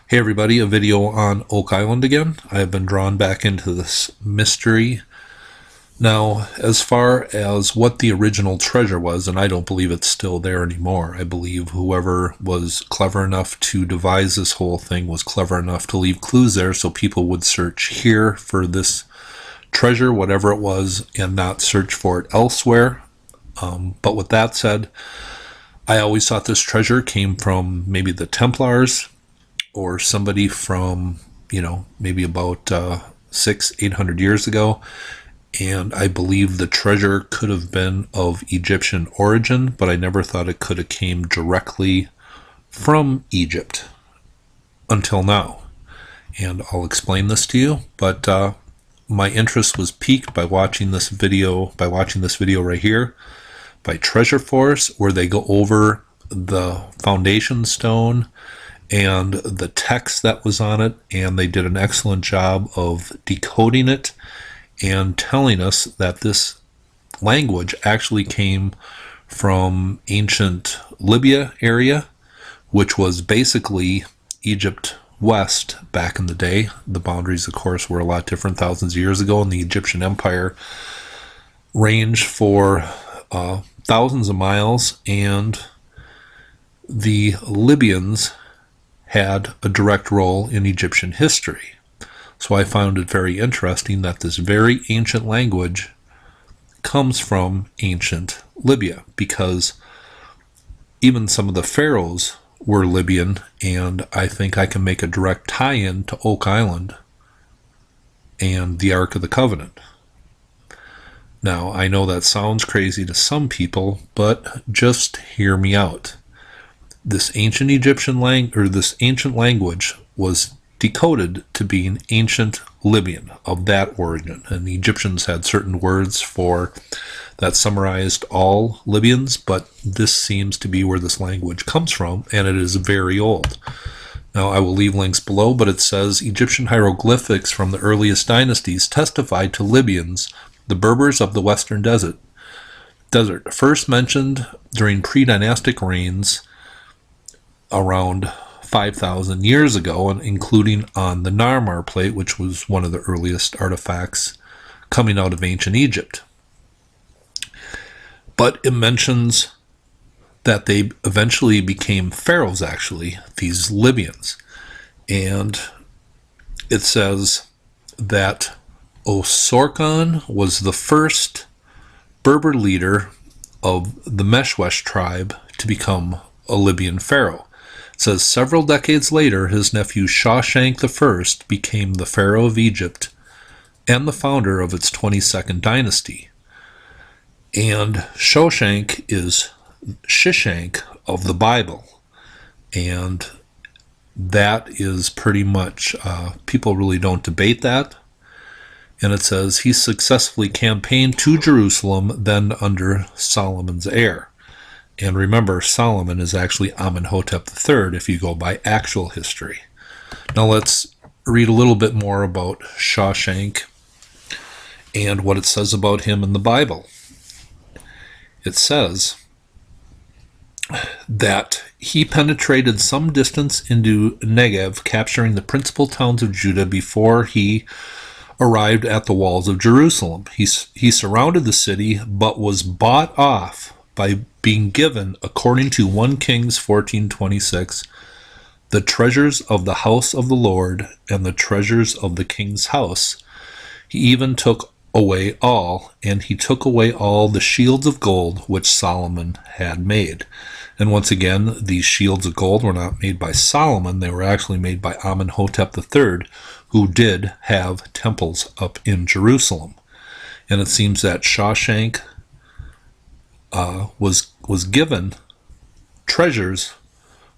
Hey everybody, a video on Oak Island again. I have been drawn back into this mystery. Now, as far as what the original treasure was, and I don't believe it's still there anymore, I believe whoever was clever enough to devise this whole thing was clever enough to leave clues there so people would search here for this treasure, whatever it was, and not search for it elsewhere. But with that said, I always thought this treasure came from maybe the Templars, or somebody from, maybe about 800 years ago. And I believe the treasure could have been of Egyptian origin, but I never thought it could have came directly from Egypt until now. And I'll explain this to you, but my interest was piqued by watching this video right here by Treasure Force, where they go over the foundation stone and the text that was on it, and they did an excellent job of decoding it and telling us that this language actually came from ancient Libya area, which was basically Egypt West back in the day. The boundaries, of course, were a lot different thousands of years ago, and the Egyptian Empire ranged for thousands of miles, and the Libyans had a direct role in Egyptian history. So I found it very interesting that this very ancient language comes from ancient Libya, because even some of the pharaohs were Libyan, and I think I can make a direct tie-in to Oak Island and the Ark of the Covenant. Now, I know that sounds crazy to some people, but just hear me out. This ancient this ancient language was decoded to be an ancient Libyan of that origin, and the Egyptians had certain words for that summarized all Libyans, but this seems to be where this language comes from, and it is very old. Now, I will leave links below, but it says Egyptian hieroglyphics from the earliest dynasties testified to Libyans, the Berbers of the Western Desert, first mentioned during pre-dynastic reigns around 5,000 years ago, and including on the Narmer plate, which was one of the earliest artifacts coming out of ancient Egypt. But it mentions that they eventually became pharaohs, actually, these Libyans. And it says that Osorkon was the first Berber leader of the Meshwesh tribe to become a Libyan pharaoh. It says several decades later, his nephew Sheshonq I became the pharaoh of Egypt and the founder of its 22nd dynasty. And Sheshonq is Sheshonq of the Bible. And that is pretty much, people really don't debate that. And it says he successfully campaigned to Jerusalem, then under Solomon's heir. And remember, Solomon is actually Amenhotep III if you go by actual history. Now let's read a little bit more about Sheshonq and what it says about him in the Bible. It says that he penetrated some distance into Negev, capturing the principal towns of Judah before he arrived at the walls of Jerusalem. He surrounded the city, but was bought off by being given, according to 1 Kings 14:26, the treasures of the house of the Lord and the treasures of the king's house. He even took away all, and he took away all the shields of gold which Solomon had made. And once again, these shields of gold were not made by Solomon, they were actually made by Amenhotep III, who did have temples up in Jerusalem. And it seems that Sheshonq was given treasures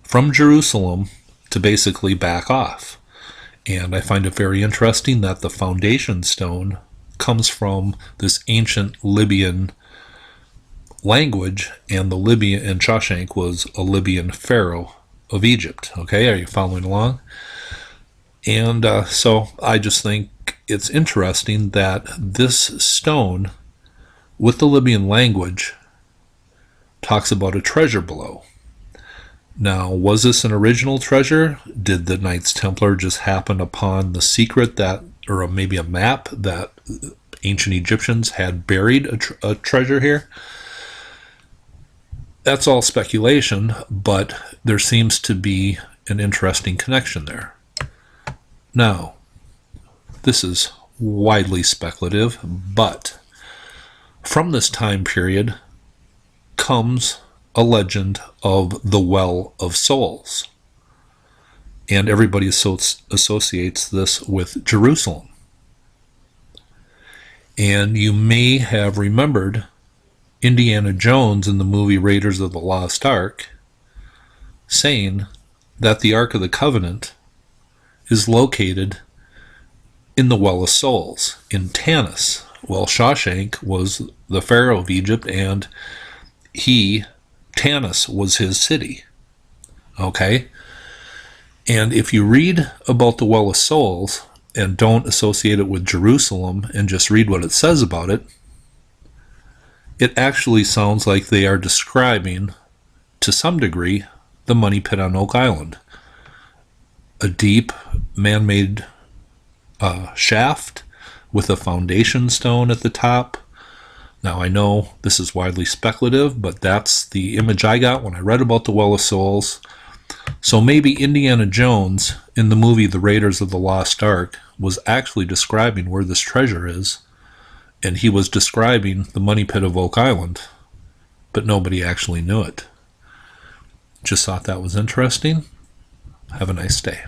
from Jerusalem to basically back off. And I find it very interesting that the foundation stone comes from this ancient Libyan language, and Sheshonq was a Libyan pharaoh of Egypt. Okay, are you following along? And so I just think it's interesting that this stone with the Libyan language talks about a treasure below. Now, was this an original treasure? Did the Knights Templar just happen upon the secret that, or maybe a map that ancient Egyptians had buried a treasure here? That's all speculation, but there seems to be an interesting connection there. Now, this is widely speculative, but from this time period comes a legend of the Well of Souls. And everybody associates this with Jerusalem. And you may have remembered Indiana Jones in the movie Raiders of the Lost Ark saying that the Ark of the Covenant is located in the Well of Souls in Tanis. Well, Sheshonq was the Pharaoh of Egypt, and Tanis was his city. Okay? And if you read about the Well of Souls and don't associate it with Jerusalem and just read what it says about it, it actually sounds like they are describing, to some degree, the money pit on Oak Island. A deep man-made shaft with a foundation stone at the top. Now, I know this is widely speculative, but that's the image I got when I read about the Well of Souls. So maybe Indiana Jones, in the movie The Raiders of the Lost Ark, was actually describing where this treasure is, and he was describing the money pit of Oak Island, but nobody actually knew it. Just thought that was interesting. Have a nice day.